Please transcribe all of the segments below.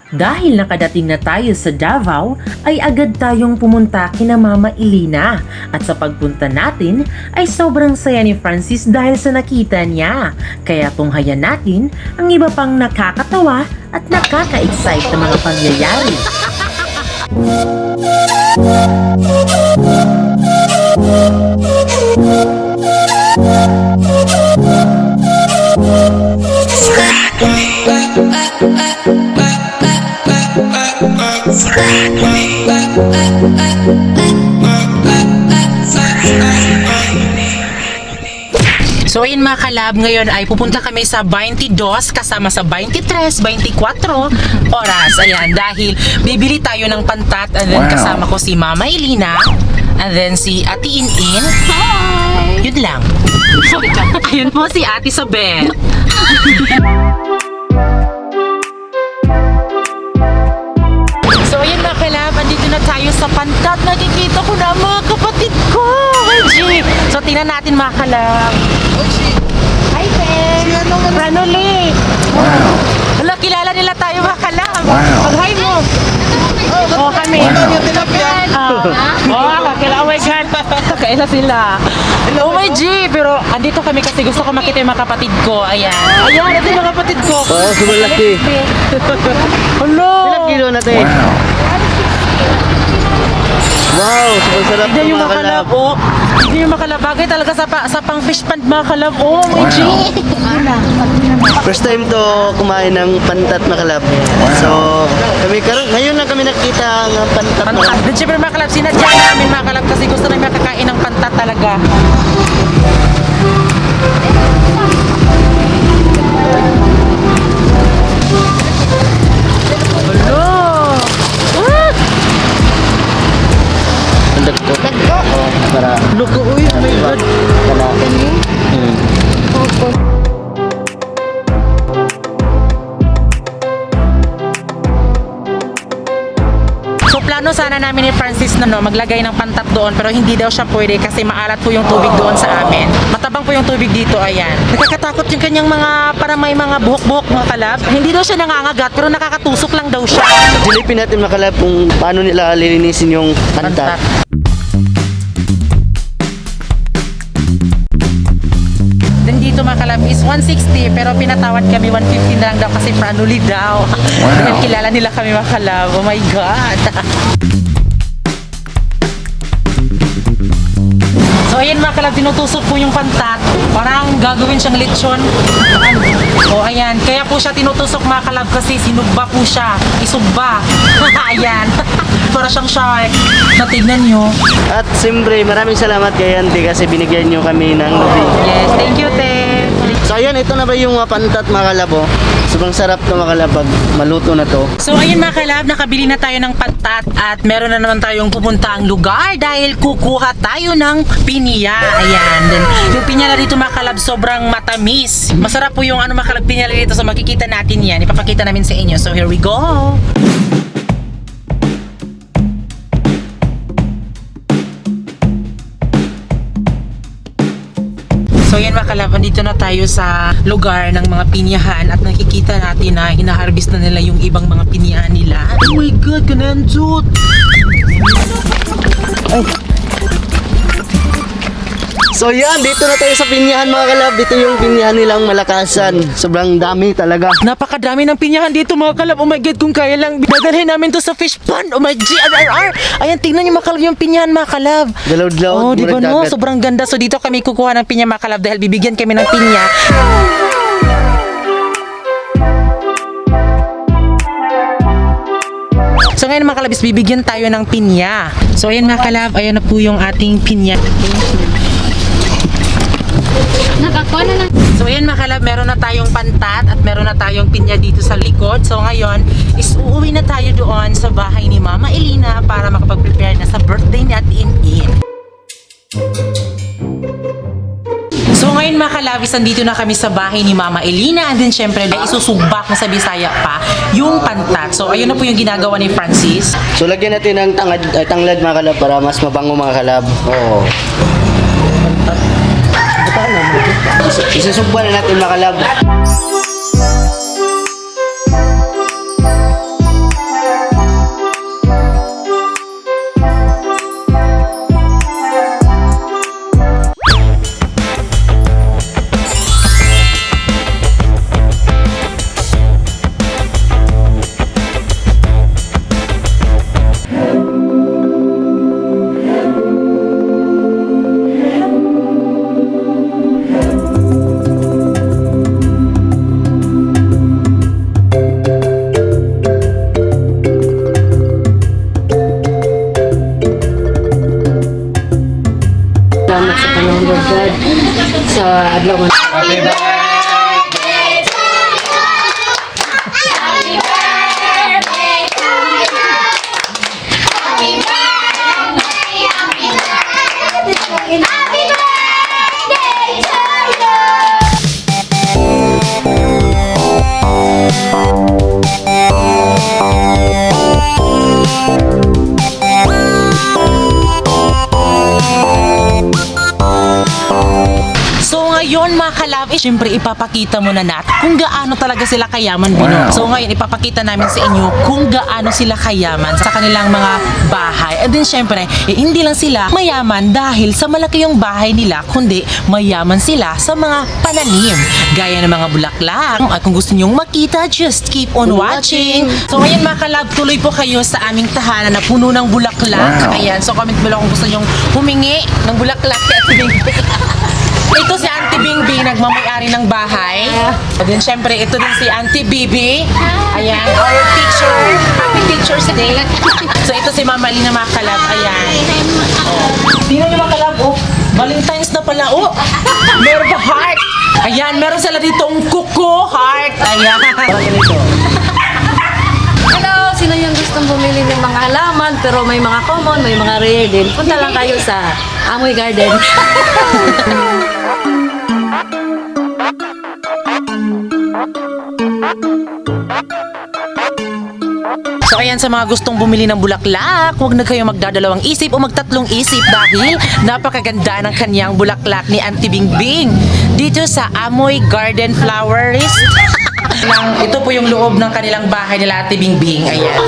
Dahil nakadating na tayo sa Davao, ay agad tayong pumunta kina Mama Elina. At sa pagpunta natin, ay sobrang saya ni Francis dahil sa nakita niya. Kaya tunghayan natin ang iba pang nakakatawa at nakaka-excite na mga pangyayari. So ayun mga kalab, ngayon ay pupunta kami sa 22 kasama sa 23, 24 oras. Ayan, dahil bibili tayo ng pantat and then kasama ko si Mama Elina and then si Ate Inin. Hi! Yun lang. Ayun po si Ate Sobel. So ayun mga kalab, andito na tayo sa pantat. Nakikita ko na mga kapatid ko. OMG! So tingnan natin mga kalab. Hi, Ben! Ranoli! Wow! Hala, kilala nila tayo mga kalab. Mag-hi mo! Oh, kami. Oh my God. Kaila sila. Oh my G! Pero andito kami kasi gusto ko makita yung mga kapatid ko. Ayan. Ayan, ito yung mga kapatid ko. Oo, sumalaki. Hello! Ilang kilo natin? Wow, super sarap Hindi ng yung mga mga kalab, kalab. oh. Hindi yung mga kalab. Bagay talaga sa pang fish pond mga kalab. Oh, my G! First time to kumain ng pantat mga kalab. So, ngayon lang kami nakita ng pantat mga Pantat. kalab. Then syempre mga kalab, sinadya namin mga kalab kasi gusto namin makakain ng pantat talaga. Hello! Ah! Ang dagko. Oo, para Lugo, uy, oh my God. So plano sana namin ni Francis na maglagay ng pantat doon pero hindi daw siya pwede kasi maalat po yung tubig doon sa amin. Matabang po yung tubig dito, ayan. Nakakatakot yung kanyang mga para may mga buhok-buhok mga kalab. Hindi daw siya nangangagat pero nakakatusok lang daw siya. Silipin natin mga kalab kung paano nila lilinisin yung pantat. Then dito mga kalab is 160 pero pinatawad kami 150 na lang daw kasi Franoli daw. Dahil kilala nila kami mga kalab. Oh my God! So ayan mga kalab, tinutusok po yung pantat. Parang gagawin siyang lechon. O ayan, kaya po siya tinutusok mga kalab kasi sinugba po siya. Isugba. Ayan. Para siyang shark. Natignan nyo. At siyempre, maraming salamat kay Auntie kasi binigyan nyo kami ng lubi. Yes, thank you, Te. So ayan, ito na ba yung pantat mga kalab? Oh? Sobrang sarap to mga kalab pag maluto na to. So ayun mga kalab, nakabili na tayo ng pantat at meron na naman tayong pupuntaang lugar dahil kukuha tayo ng pinya. Ayan. Then, yung pinya na dito mga kalab sobrang matamis. Masarap po yung mga kalab pinya dito, so makikita natin yan. Ipapakita namin sa inyo. So here we go. So yan mga kalab, dito na tayo sa lugar ng mga pinyahan at nakikita natin na hinaharvest na nila yung ibang mga pinyahan nila. Oh my God, kananjut! Ay. So yan, dito na tayo sa pinyahan mga kalab. Dito yung pinyahan nilang Malakasan. Sobrang dami talaga. Napakadami ng pinyahan dito mga kalab. Oh my God, kung kaya lang dadalhin namin to sa fish pond. Oh my GRR! Ayan, tingnan niyo mga kalab yung pinyahan mga kalab. Dalaw-dalaw. Oh, di ba no? Sobrang ganda. So dito kami kukuha ng pinya mga kalab dahil bibigyan kami ng pinya. So ngayon mga kalab, bibigyan tayo ng pinya. So ayan mga kalab, ayan na po yung ating pinya. Nakakuha na lang. So ayan mga kalab, meron na tayong pantat at meron na tayong pinya dito sa likod. So ngayon is uuwi na tayo doon sa bahay ni Mama Elina para makapag-prepare na sa birthday ni Ate Inin. So ngayon mga kalabis, andito na kami sa bahay ni Mama Elina and then syempre isusubak na sa Bisaya pa yung pantat. So ayun na po yung ginagawa ni Francis. So lagyan natin ng tanglad mga kalab para mas mabango mga kalab. Oo. Isusubban na natin mga kalab. sa adlaw nga. So ngayon mga kalab, syempre ipapakita muna natin kung gaano talaga sila kayaman, Bino. So ngayon ipapakita namin sa inyo kung gaano sila kayaman sa kanilang mga bahay. And then syempre, hindi lang sila mayaman dahil sa malaki yung bahay nila, kundi mayaman sila sa mga pananim. Gaya ng mga bulaklak. At kung gusto nyong makita, just keep on watching. So ngayon mga kalab, tuloy po kayo sa aming tahanan na puno ng bulaklak. Ayan, so comment below kung gusto nyong humingi ng bulaklak kay Ate Bingbing. Ito si Auntie Bingbing, nagmamayari ng bahay. And then syempre, ito din si Auntie Bibi. Ayan, our teacher. Happy Teacher's Day. So ito si Mama Lina mga kalab. Ayan. Tingnan niyo mga kalab, oh. Valentine's na pala, oh. Meron pa heart. Ayan, meron sila ditong kuko heart. Ayan. Hello, sino yung gustong bumili ng mga halaman pero may mga common, may mga rare din? Punta lang kayo sa Amoy Garden. So ayan, sa mga gustong bumili ng bulaklak, huwag na kayo magdadalawang isip o magtatlong isip dahil napakaganda ng kanyang bulaklak ni Auntie Bingbing dito sa Amoy Garden Florist. Ito po yung loob ng kanilang bahay nila Ate Bingbing. Ayan.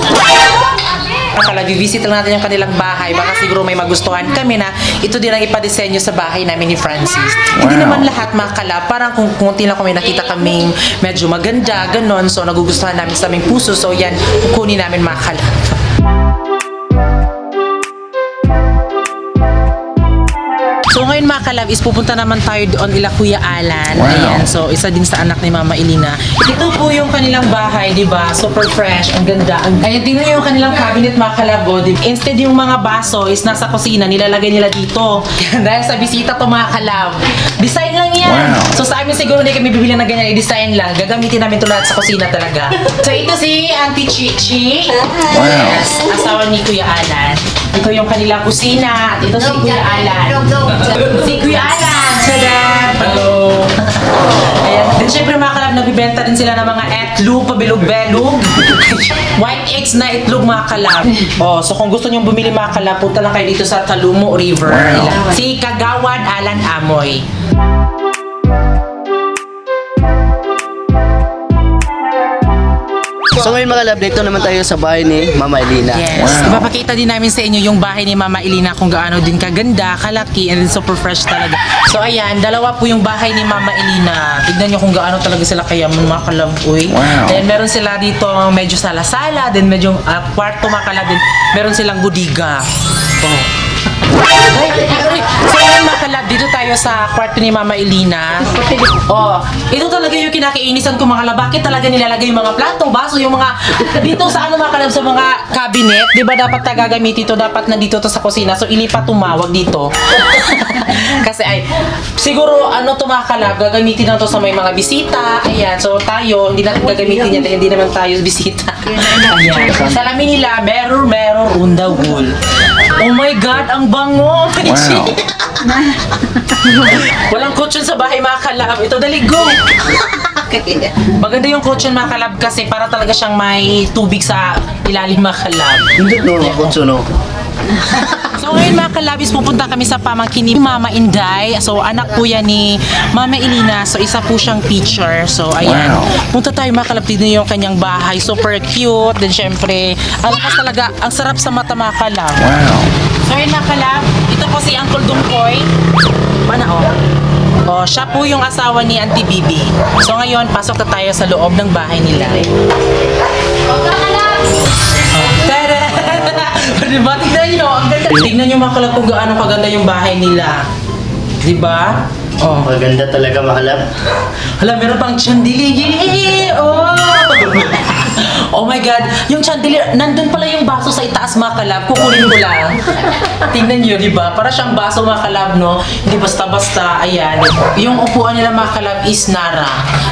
Akala, visit lang natin yung kanilang bahay. Baka siguro may magustuhan kami na ito din ang ipadesenyo sa bahay namin ni Francis. Hindi naman lahat makala. Parang kung kunti lang kung may nakita kaming medyo maganda, ganon. So, nagugustuhan namin sa aming puso. So, yan, kukunin namin makala. So ngayon mga kalab is pupunta naman tayo doon ila Kuya Alan. Ayan, so isa din sa anak ni Mama Elina. Ito po yung kanilang bahay, di ba? Super fresh, ang ganda. Ayan, tingnan niyo yung kanilang cabinet mga kalab. Instead yung mga baso is nasa kusina, nilalagay nila dito. Dahil sa bisita to mga kalab. Design lang yan. So sa amin siguro hindi kami bibili na ganyan, i-design lang. Gagamitin namin ito lahat sa kusina talaga. So ito si Auntie Chichi. Yes, asawa ni Kuya Alan. Ito yung kanilang kusina. At ito si Kuya Alan. Si Kuya Alan! Tada! Hello! Ayan. Then syempre mga kalab, nagbibenta din sila ng mga etlog, pabilog-belog. White eggs na itlog mga kalab. Oh, so kung gusto nyo bumili mga kalab, punta lang kayo dito sa Talumo River. Si Kagawad Alan Amoy. So ngayon mga kalab, dito naman tayo sa bahay ni Mama Elina. Yes. Ipapakita din namin sa inyo yung bahay ni Mama Elina kung gaano din kaganda, kalaki, and then super fresh talaga. So ayan, dalawa po yung bahay ni Mama Elina. Tignan nyo kung gaano talaga sila kayaman mga kalab. Uy. Then meron sila dito medyo sala-sala, then medyo kwarto mga kalab, din meron silang budiga. Oh. So yun mga kalab, dito tayo sa kwarto ni Mama Elina. Oh, ito talaga yung kinakainisan ko mga kalab. Bakit talaga nilalagay yung mga plato, baso, yung mga dito sa ano mga kalab, sa mga cabinet, di ba dapat gagamit ito, dapat nandito to sa kusina. So ilipat tumawag dito. Kasi ay, siguro ano to mga kalab, gagamitin na to sa may mga bisita. Ayan, so tayo, hindi natin gagamitin yan dahil hindi naman tayo bisita. Ayan. Salamin nila, meron runda wool. Oh my God, ang bango! Walang kutsyon sa bahay mga kalab. Ito, dali, go! Maganda yung kutsyon mga kalab kasi para talaga siyang may tubig sa ilalim mga kalab. Hindi no, kutso no. So ngayon mga kalabis, pupunta kami sa pamangkin ni Mama Inday. So anak po yan ni Mama Elina. So isa po siyang teacher. So ayan, punta tayo mga kalab, tignan yung kanyang bahay. Super cute. Then syempre, ang lakas talaga, ang sarap sa mata mga kalab. So ayun mga kalab, ito po si Uncle Dungkoy. Mana oh. Oh, siya po yung asawa ni Auntie Bibi. So ngayon, pasok na tayo sa loob ng bahay nila. Tada! Diba? Tignan nyo, ang ganda. Tignan nyo mga kalab kung gaano kaganda yung bahay nila. Diba? Oh. Maganda talaga mga kalab. Hala, meron pang chandelier! Oh! Oh my God, yung chandelier, nandun pala yung baso sa itaas mga kalab. Kukunin ko lang. Tingnan nyo, di ba? Para siyang baso mga kalab, no? Hindi basta-basta, ayan. Yung upuan nila mga kalab is Nara.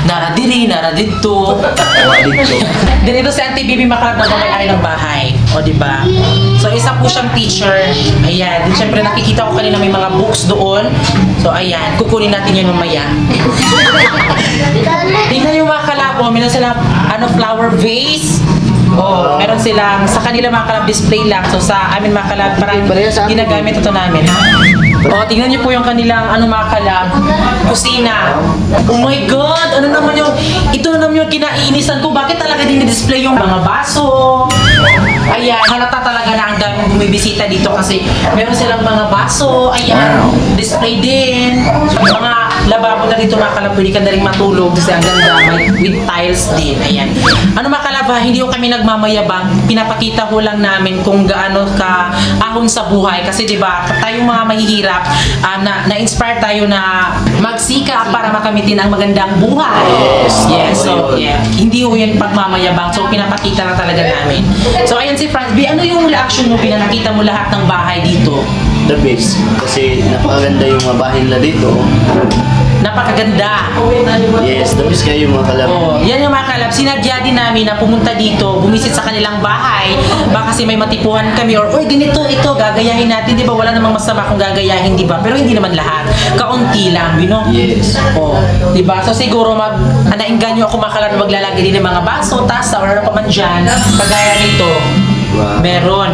Nara diri, Nara dito. Dito si Auntie Bibi mga kalab na may-ari ng bahay. O, di ba? So, isa po siyang teacher. Ayan. Then, syempre, nakikita ko kanina may mga books doon. So, ayan. Kukunin natin yun mamaya. Tingnan yung mga kalab, oh, meron silang flower vase. Oh, meron silang sa kanila mga kalab display lang. So sa amin mga kalab parang ginagamit ito namin, ha? Oh, tingnan niyo po yung kanilang mga kalab kusina. Oh my God, ano naman yung ito na naman yung kinaiinisan ko. Bakit talaga dinidisplay yung mga baso? Ayan, halata talaga na ang daming bumibisita dito kasi meron silang mga baso. Ayan, display din. Mga lababo na dito mga kalab, pwede ka na rin matulog kasi ang ganda, with tiles din. Ayan. Mga kalab, hindi ko kami nagmamayabang. Pinapakita ko lang namin kung gaano ka ahon sa buhay kasi 'di ba, tayong mga mahihirap, na-inspire tayo na magsikap para makamitin ang magandang buhay. Yes. So, yeah. Hindi ko yan pagmamayabang. So, pinapakita lang talaga namin. So, ayan si Franz B, ano yung reaction mo pinakita mo lahat ng bahay dito? The best. Kasi napakaganda yung mga bahay nila dito. Napakaganda. Yes, the best kayo mga kalab. Oh, yan yung mga kalab. Sinadya din namin na pumunta dito, bumisit sa kanilang bahay. Baka kasi may matipuhan kami or, uy, ganito, ito, gagayahin natin. Di ba? Wala namang masama kung gagayahin, di ba? Pero hindi naman lahat. Kaunti lang, Yes. Oh, di ba? So siguro nainganyo ako mga kalab na maglalagay din ng mga baso, tasa, or ano pa man dyan. Kagaya nito. Wow. Meron.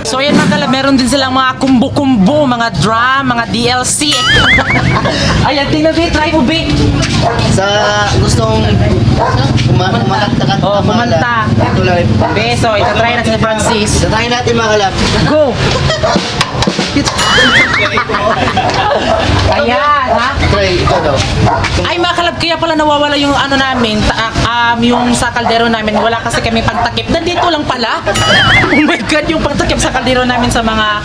So ayan mga kalab, meron din silang mga kumbo-kumbo, mga drum, mga DLC. Ayan, tingnan ba, try mo ba? Sa gustong kumakanta-kanta Oh, kumanta. Ito lang. Beso, itatry natin si Francis. Tatayin natin mga kalab. Go! Ayan, ha? Try, ito daw. Ay mga kalab, kaya pala nawawala yung namin, yung sa kaldero namin, wala kasi kami pagtakip. Nandito lang pala. Oh my God, yung pagtakip sa kaldero namin sa mga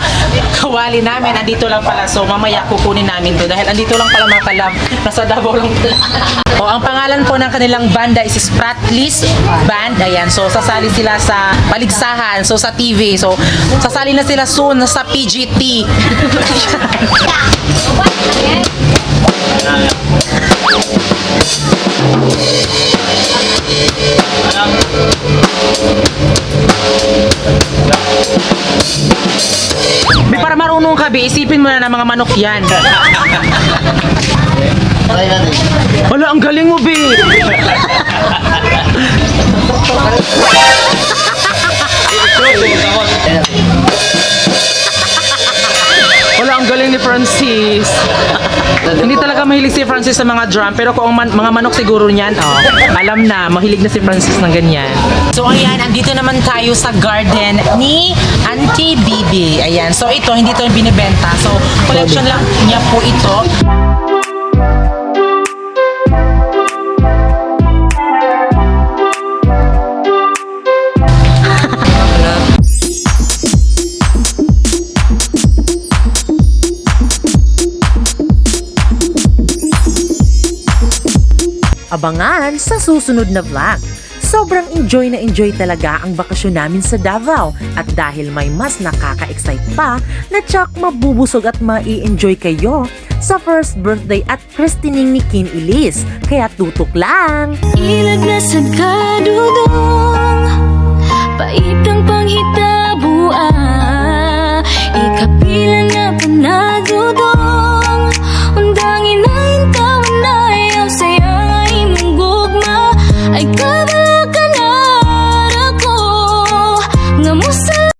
kawali namin, andito lang pala. So mamaya kukunin namin to dahil andito lang pala mga kalab. Nasa Davao lang pala. O, ang pangalan po ng kanilang banda is Spratlis Band. Ayan, so sasali sila sa paligsahan, so sa TV. So sasali na sila soon sa PGT. Para marunong ka, Bi, isipin mo na mga manok yan. Try natin. Wala, ang galing mo, Bi. Wala, ang galing ni Francis. Hindi talaga mahilig si Francis sa mga drum, pero kung mga manok siguro niyan, alam na, mahilig na si Francis ng ganyan. So ayan, andito naman tayo sa garden ni Auntie Bibi. Ayan, so ito, hindi ito binibenta. So, collection lang niya po ito. Abangan sa susunod na vlog. Sobrang enjoy na enjoy talaga ang bakasyon namin sa Davao at dahil may mas nakaka-excite pa na tsak mabubusog at mai-enjoy kayo sa first birthday at christening ni Kin Elise. Kaya tutok lang! Ilag na sa kadudong, paitang panghita